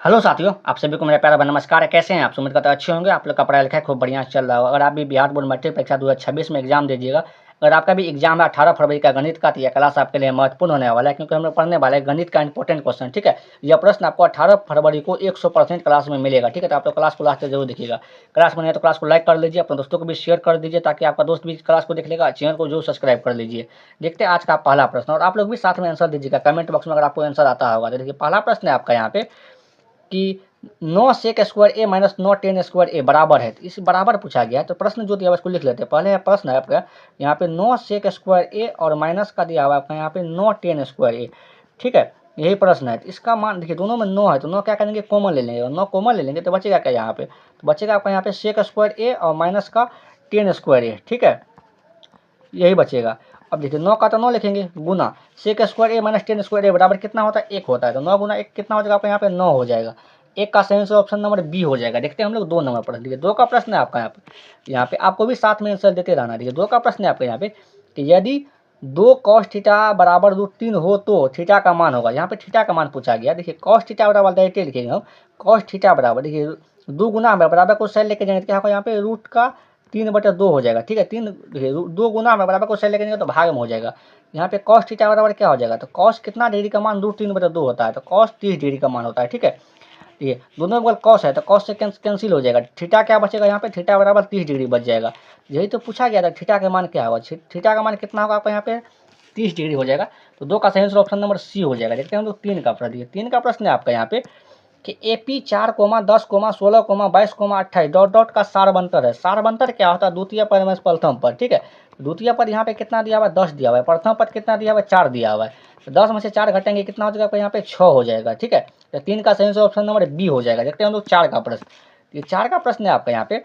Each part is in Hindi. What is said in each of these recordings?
हेलो साथियों, आप सभी को मेरा प्यारा नमस्कार है। कैसे हैं आप? उम्मीद करता अच्छे होंगे। आप लोग का पढ़ाई लिखाई खूब बढ़िया चल रहा हो। अगर आप भी बिहार बोर्ड मैट्रिक परीक्षा 2026 में एग्जाम दीजिएगा, अगर आपका भी एग्जाम है 18 फरवरी का गणित का, तो यह क्लास आपके लिए महत्वपूर्ण होने वाला है, क्योंकि हम लोग पढ़ने वाले हैं गणित का इंपॉर्टेंट क्वेश्चन। ठीक है, यह प्रश्न आपको 18 फरवरी को 100% क्लास में मिलेगा। ठीक है, तो आप लोग क्लास को लास्ट तक जरूर देखिएगा। क्लास बने तो क्लास को लाइक कर लीजिए, अपने दोस्तों को भी शेयर कर दीजिए, ताकि आपका दोस्त भी क्लास को देख लेगा। चैनल को जरूर सब्सक्राइब कर लीजिए। देखते हैं आज का पहला प्रश्न, और आप लोग भी साथ में आंसर दीजिएगा कमेंट बॉक्स में अगर आपको आंसर आता होगा। तो देखिए, पहला प्रश्न है आपका यहाँ पे कि 9 सेक स्क्वायर ए माइनस 9 टेन स्क्वायर ए बराबर है। तो इस बराबर पूछा गया है, तो प्रश्न जो दिया हुआ इसको लिख लेते हैं। पहले प्रश्न है आपका यहाँ पे 9 सेक स्क्वायर ए और माइनस का दिया हुआ आपका यहाँ पे 9 टेन स्क्वायर ए। ठीक है, यही प्रश्न है। तो इसका मान देखिए, दोनों में 9 है, तो 9 क्या करेंगे, कॉमन ले लेंगे, और 9 कॉमन ले लेंगे तो बचेगा क्या यहाँ पे, तो बचेगा आपका यहाँ पे सेक स्क्वायर ए और माइनस का 10 स्क्वायर ए। ठीक है, यही बचेगा। अब देखिए 9 का तो 9 लिखेंगे गुना सेक स्क्वायर ए माइनस 10 स्क्वायर ए बराबर कितना होता है, 1 होता है। तो 9 गुना 1 कितना हो जाएगा आपका यहाँ पे, 9 हो जाएगा। एक का सही आंसर ऑप्शन नंबर बी हो जाएगा। देखते हैं हम लोग 2 नंबर पर। देखिए 2 का प्रश्न है आपका यहाँ पे आपको भी साथ में आंसर देते रहना। देखिए 2 का प्रश्न है आपका यहाँ पे कि यदि 2 कॉस थीटा बराबर रूट 3 हो तो थीटा का मान होगा। यहाँ पे थीटा का मान पूछा गया। देखिए कॉस थीटा बराबर डायरेक्ट लिखेंगे हम, कॉस थीटा बराबर देखिए 2 गुना में बराबर को साइड लेके जाएंगे तो क्या होगा यहाँ पे रूट का 3/2 हो जाएगा। ठीक है, 2 गुना में बराबर को साइड लेके जाएंगे तो भाग में हो जाएगा। यहाँ पे कॉस थीटा बराबर क्या हो जाएगा, तो कॉस कितना डिग्री का मान रूट 3/2 होता है, तो कॉस 30 डिग्री का मान होता है। ठीक है, ये दोनों बगल कॉस है तो कॉस से कैंसिल हो जाएगा। थीटा क्या बचेगा यहाँ पे, थीटा बराबर 30 डिग्री बच जाएगा। यही तो पूछा गया था, थीटा का मान क्या होगा, थीटा का मान कितना होगा आपका यहाँ पे 30 डिग्री हो जाएगा। तो 2 का सही आंसर ऑप्शन नंबर सी हो जाएगा। देखते हैं हम लोग 3 का प्रश्न। 3 का प्रश्न है आपका यहाँ पे कि AP 4, 10, 16, 28 डॉट का सारबंतर है। सारबंतर क्या होता है, द्वितीय पद में प्रथम पद। ठीक है, द्वितीय पद यहाँ पे कितना दिया हुआ है, 10 दिया हुआ है। प्रथम पद कितना दिया हुआ है, 4 दिया हुआ है। तो 10 में से 4 घटेंगे कितना हो जाएगा आपका यहाँ पे 6 हो जाएगा। ठीक है, तो 3 का सही आंसर ऑप्शन नंबर बी हो जाएगा। देखते हैं हम लोग 4 का प्रश्न। ये 4 का प्रश्न है आपका यहाँ पे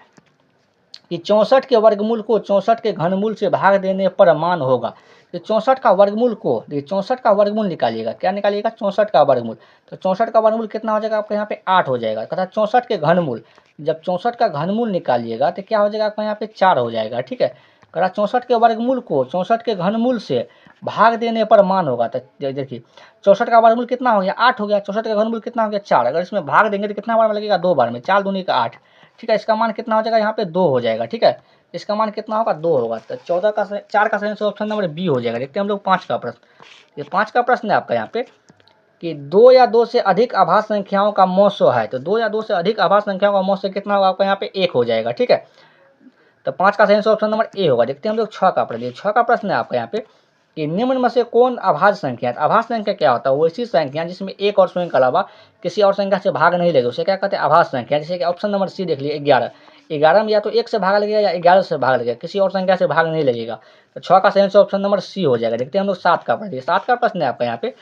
कि 64 के वर्गमूल को 64 के घनमूल से भाग देने पर मान होगा। तो 64 का वर्गमूल को देखिए, 64 का वर्गमूल निकालिएगा। क्या निकालिएगा, 64 का वर्गमूल। तो 64 का वर्गमूल कितना हो जाएगा आपका यहाँ पे 8 हो जाएगा। तथा 64 के घनमूल, जब 64 का घनमूल निकालिएगा तो क्या हो जाएगा आपका यहाँ पे 4 हो जाएगा। ठीक है, करा 64 के वर्गमूल को 64 के घनमूल से भाग देने पर मान होगा। तो देखिए 64 का वर्गमूल कितना हो गया, 8 हो गया। 64 का घनमूल कितना हो गया, 4। अगर इसमें भाग देंगे तो कितना बार में लगेगा, 2 बार में। 4 दूनी का 8। ठीक है, इसका मान कितना हो जाएगा यहाँ पे 2 हो जाएगा। ठीक है, इसका मान कितना होगा, 2 होगा। तो 4 का सही ऑप्शन नंबर बी हो जाएगा। देखते हैं हम लोग 5 का प्रश्न। ये 5 का प्रश्न है आपका यहाँ पे कि 2 या 2 से अधिक आभाज्य संख्याओं का मौसो है। तो 2 या 2 से अधिक आभाज्य संख्याओं का मौसो कितना होगा आपका यहाँ पे 1 हो जाएगा। ठीक है, तो 5 का सही ऑप्शन नंबर ए होगा। देखते हैं हम लोग 6 का प्रश्न। 6 का प्रश्न है आपका यहाँ पे कि निम्न में से कौन अभाज्य संख्या है। अभाज्य संख्या क्या होता है, वो ऐसी संख्या जिसमें एक और स्वयं के अलावा किसी और संख्या से भाग नहीं लेगा, उसे क्या कहते हैं, अभाज्य संख्या। जैसे कि ऑप्शन नंबर सी देख लिए 11। 11 में या तो 1 से भाग लगेगा या 11 से भाग लगेगा, किसी और संख्या से भाग नहीं लगेगा। तो 6 का सही ऑप्शन नंबर सी हो जाएगा। देखते हैं हम लोग 7 का प्रश्न। 7 का प्रश्न है आपका यहाँ पे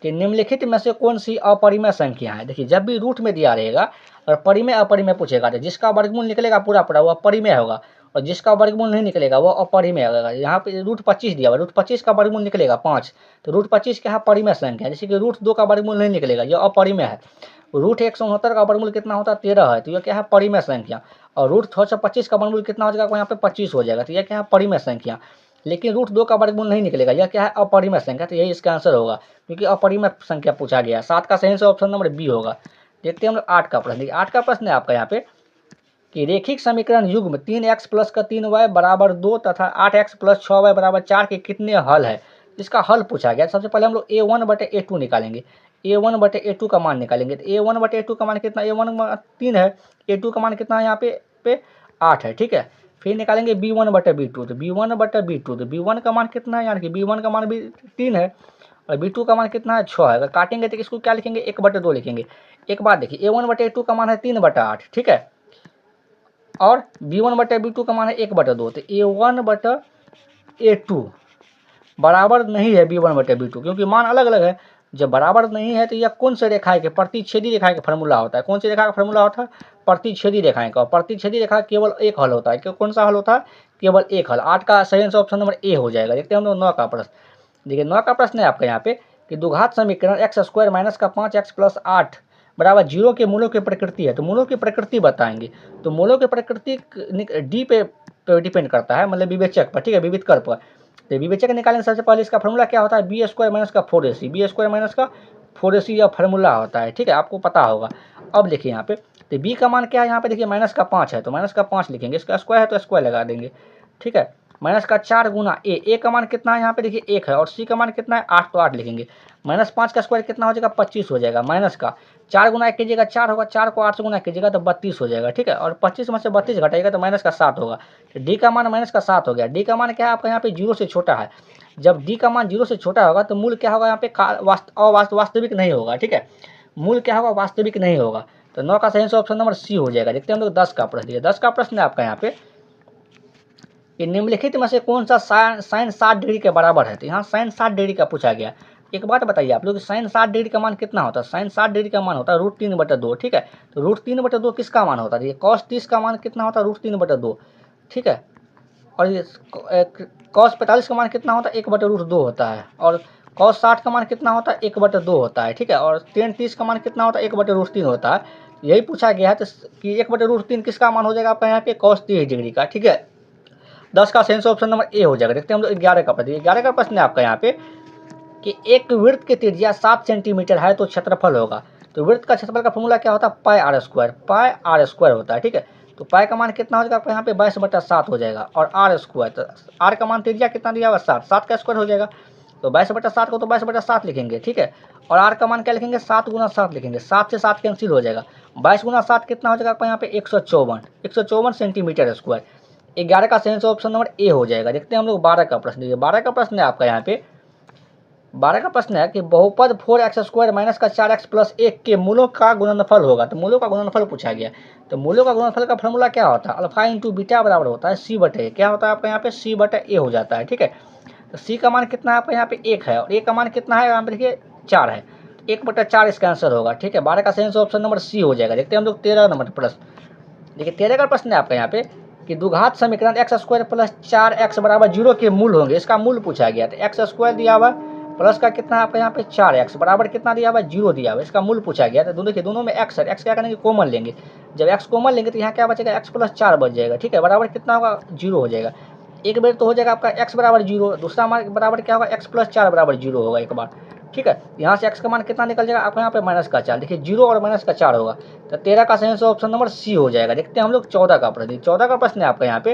कि निम्नलिखित में से कौन सी अपरिमेय संख्या है। देखिए जब भी रूट में दिया रहेगा और परिमेय अपरिमेय पूछेगा, तो जिसका वर्गमूल निकलेगा पूरा पूरा वो अपरिमेय होगा, और जिसका वर्गमूल नहीं निकलेगा वो अपरिमेय होगा। यहाँ पे रूट 25 दिया हुआ, रूट 25 का वर्गमूल निकलेगा 5, तो रूट 25 क्या है, परिमेय संख्या है। जैसे कि रूट 2 का वर्गमूल नहीं निकलेगा, यह अपरिमेय है। रूट 169 का वर्गमूल कितना होता है, 13 है, तो यह क्या है, परिमेय संख्या। और रूट 625 का वर्गमूल कितना हो जाएगा यहाँ पे 25 हो जाएगा, तो यह क्या है, परिमेय संख्या। लेकिन रूट 2 का वर्गमूल नहीं निकलेगा, यह क्या है, अपरिमेय संख्या। तो यही इसका आंसर होगा, क्योंकि अपरिमेय संख्या पूछा गया। 7 का सही ऑप्शन नंबर बी होगा। देखते हैं हम लोग 8 का प्रश्न। 8 का प्रश्न है आपका यहाँ पे कि रेखिक समीकरण युग्म 3x प्लस का 3y बराबर 2 तथा 8x प्लस 6y बराबर 4 के कितने हल है। इसका हल पूछा गया। सबसे पहले हम लोग a1/a2 निकालेंगे। a1/a2 का मान निकालेंगे। तो a1/a2 का मान कितना, a1 3 है, a2 का मान कितना है यहाँ पे 8 है। ठीक है, फिर निकालेंगे b1/b2। तो b1/b2, तो b1 का मान कितना है, यानी कि b1 का मान भी 3 है और b2 का मान कितना है 6 है। अगर काटेंगे तो इसको क्या लिखेंगे, 1/2 लिखेंगे। एक बात देखिए, a1/a2 का मान है 3/8। ठीक है, और b1/b2 का मान है 1/2। तो a1/a2 बराबर नहीं है b1/b2, क्योंकि मान अलग अलग है। जब बराबर नहीं है तो यह कौन से रेखाएं के, प्रतिच्छेदी रेखाएं का फॉर्मूला होता है। कौन सी रेखा का फॉर्मूला होता है, प्रतिच्छेदी रेखाएं का। प्रतिच्छेदी रेखा केवल एक हल होता है। कौन सा हल होता है, केवल एक हल। 8 का सही आंसर ऑप्शन नंबर ए हो जाएगा। देखते हैं हम लोग 9 का प्रश्न। देखिए 9 का प्रश्न है आपका यहाँ पे कि द्विघात समीकरण x² माइनस का 5x प्लस 8 बराबर 0 के मूलों की प्रकृति है। तो मूलों की प्रकृति बताएंगे। तो मूलों की प्रकृति डी पे डिपेंड करता है, मतलब विवेचक पर। ठीक है, विविधकर पर। तो विवेचक निकालने सबसे पहले इसका फॉर्मूला क्या होता है, b² माइनस का 4ac। b² माइनस का 4AC या फार्मूला होता है, ठीक है, आपको पता होगा। अब देखिए यहाँ पे तो बी का मान क्या है, यहाँ पे देखिए माइनस का 5 है तो माइनस का 5 लिखेंगे, इसका स्क्वायर है तो स्क्वायर लगा देंगे, ठीक है। माइनस का 4 गुना ए का मान कितना है, यहाँ पे देखिए 1 है, और सी का मान कितना है 8, तो 8 लिखेंगे। माइनस 5 का स्क्वायर कितना हो जाएगा 25 हो जाएगा। माइनस का 4 गुना 1 कीजिएगा 4 होगा, 4 को 8 से गुना कीजिएगा तो 32 हो जाएगा, ठीक है। और 25 में से 32 घटाएगा तो माइनस का 7 होगा। तो डी का मान माइनस का 7 हो गया। डी का मान क्या है आपका यहाँ पे 0 से छोटा है। जब डी का मान 0 से छोटा होगा तो मूल क्या होगा यहाँ पे वास्तविक नहीं होगा, ठीक है। मूल क्या होगा वास्तविक नहीं होगा। तो 9 का सही आंसर ऑप्शन नंबर सी हो जाएगा। देखते हैं हम लोग 10 का प्रश्न। देखिए 10 का प्रश्न है आपका यहाँ पे कि निम्नलिखित में से कौन सा साइन 60 डिग्री के बराबर है। तो यहाँ साइन 60 डिग्री का पूछा गया। एक बात बताइए आप लोग, साइन 60 डिग्री का मान कितना होता है। साइन 60 डिग्री का मान होता है √3/2, ठीक है। तो √3/2 किसका मान होता है। कॉस 30 का मान कितना होता है √3/2, ठीक है। और ये कॉस 45 का मान कितना होता है 1/√2 होता है। और कॉस 60 का मान कितना होता है 1/2 होता है, ठीक है। और टेन 30 का मान कितना होता है 1/√3 होता है। यही पूछा गया है तो कि 1/√3 किसका मान हो जाएगा आपका यहाँ पे कॉस 30 डिग्री का, ठीक है। 10 का सही ऑप्शन नंबर ए हो जाएगा। देखते हैं हम लोग 11 का प्रश्न। 11 का प्रश्न है आपका यहाँ पे कि एक वृत्त की त्रिज्या 7 सेंटीमीटर है तो क्षेत्रफल होगा। तो वृत्त का क्षेत्रफल का फॉर्मूला क्या होता है πr², πr² होता है, ठीक है। तो पाई का मान कितना हो जाएगा आपको यहाँ पे 22/7 हो जाएगा। और r², तो r का मान त्रिज्या कितना दिया हुआ 7, 7 का स्क्वायर हो जाएगा। तो 22/7 को तो 22/7 लिखेंगे, ठीक है। और r का मान क्या लिखेंगे 7 गुना 7 लिखेंगे, 7 से 7 कैंसिल हो जाएगा। 22 गुना 7 कितना हो जाएगा आपको यहाँ पे 154 सेंटीमीटर स्क्वायर। 11 का सही ऑप्शन नंबर ए हो जाएगा। देखते हैं हम लोग 12 का प्रश्न। देखिए 12 का प्रश्न है आपका यहाँ पे 12 का प्रश्न है कि बहुपद 4x² माइनस का 4x प्लस 1 के मूलों का गुणनफल होगा। तो मूलों का गुणनफल पूछा गया। तो मूलों का गुणनफल का फॉर्मूला क्या होता है अल्फा इंटू बीटा बराबर होता है c/a। क्या होता है आपका यहाँ पे c/a हो जाता है, ठीक है। तो c का मान कितना है आपका यहाँ पे 1 है और a का मान कितना है यहाँ पे देखिए 4 है। 1/4 इसका आंसर होगा, ठीक है। 12 का सही आंसर ऑप्शन नंबर सी हो जाएगा। देखते हैं हम लोग 13 नंबर प्रश्न। देखिए 13 का प्रश्न है आपका यहाँ पे कि द्विघात समीकरण x² प्लस 4x बराबर 0 के मूल होंगे। इसका मूल पूछा गया। तो x² दिया हुआ प्लस का कितना है आपका यहाँ पे 4x बराबर कितना दिया हुआ 0 दिया हुआ। इसका मूल पूछा गया। तो दोनों के दोनों में x है, x क्या करेंगे कॉमन लेंगे। जब x कॉमन लेंगे तो यहाँ क्या बचेगा x + 4 बच जाएगा, ठीक है। बराबर कितना होगा 0 हो जाएगा। एक बार तो हो जाएगा आपका x बराबर 0, दूसरा मान बराबर क्या होगा x + 4 बराबर 0 होगा एक बार, ठीक है। यहाँ से x का मान कितना निकल जाएगा आपको यहाँ पे -4। देखिए 0 और -4 होगा। तो 13 का सही ऑप्शन नंबर सी हो जाएगा। देखते हैं हम लोग 14 का प्रश्न। 14 का प्रश्न है आपका यहाँ पे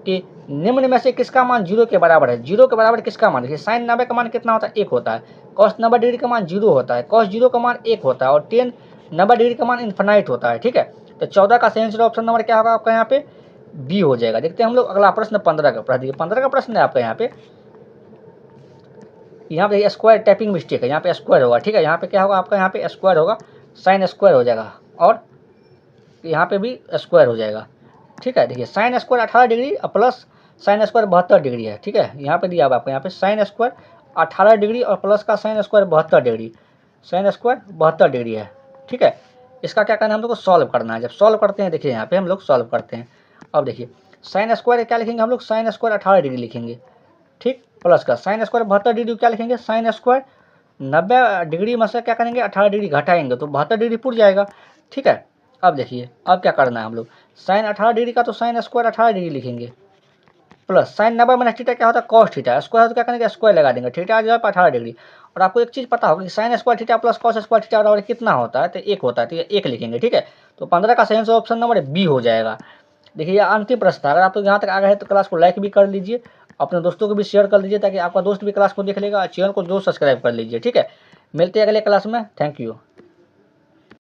कि निम्न में से किसका मान 0 के बराबर है। 0 के बराबर किसका मान। देखिए साइन 90 का मान कितना होता है 1 होता है। कॉस 90 डिग्री का मान 0 होता है। कॉस 0 का मान 1 होता है। और टेन 90 डिग्री का मान इन्फिनाइट होता है, ठीक है। तो 14 का सही ऑप्शन नंबर क्या होगा आपका यहाँ पे बी हो जाएगा। देखते हैं हम लोग अगला प्रश्न 15 का प्रश्न। 15 का प्रश्न है आपका यहाँ पे स्क्वायर टाइपिंग मिस्टेक है, यहाँ पे स्क्वायर होगा, ठीक है। यहाँ पे क्या होगा आपका यहाँ पे स्क्वायर होगा, साइन स्क्वायर हो जाएगा और यहाँ पे भी स्क्वायर हो जाएगा, ठीक है। देखिए साइन स्क्वायर 18 डिग्री और प्लस साइन स्क्वायर 72 डिग्री है, ठीक है। यहाँ पे दिया हुआ आपको यहाँ पे साइन स्क्वायर 18 डिग्री और प्लस का sine square 72 degree, sine square 72 degree है, ठीक है। इसका क्या करना है हम लोग को सॉल्व करना है। जब सॉल्व करते हैं देखिए यहाँ पे हम लोग सॉल्व करते हैं। अब देखिए साइन स्क्वायर क्या लिखेंगे हम लोग साइन स्क्वायर 18 डिग्री लिखेंगे, ठीक। प्लस का साइन स्क्वायर 72 डिग्री क्या लिखेंगे साइन स्क्वायर 90 डिग्री में से क्या करेंगे 18 डिग्री घटाएंगे तो 72 डिग्री पूर जाएगा, ठीक है। अब देखिए अब क्या करना है हम लोग साइन 18 डिग्री का तो साइन स्क्वायर 18 डिग्री लिखेंगे प्लस साइन 90 माइनस थीटा क्या होता है कॉस थीटा। स्क्वायर तो क्या करेंगे स्क्वायर लगा देंगे, थीटा जो है 18 डिग्री। और आपको एक चीज़ पता होगा कि sine square theta plus cos square theta बराबर कितना होता है तो 1 होता है। तो ये 1 लिखेंगे, ठीक है। तो 15 का सही ऑप्शन नंबर बी हो जाएगा। देखिए ये अंतिम प्रश्न था। अगर आप लोग यहाँ तक आ गए हैं तो क्लास को लाइक भी कर लीजिए, अपने दोस्तों को भी शेयर कर लीजिए ताकि आपका दोस्त भी क्लास को देख लेगा। चैनल को जरूर सब्सक्राइब कर लीजिए, ठीक है। मिलते हैं अगले क्लास में। Thank you.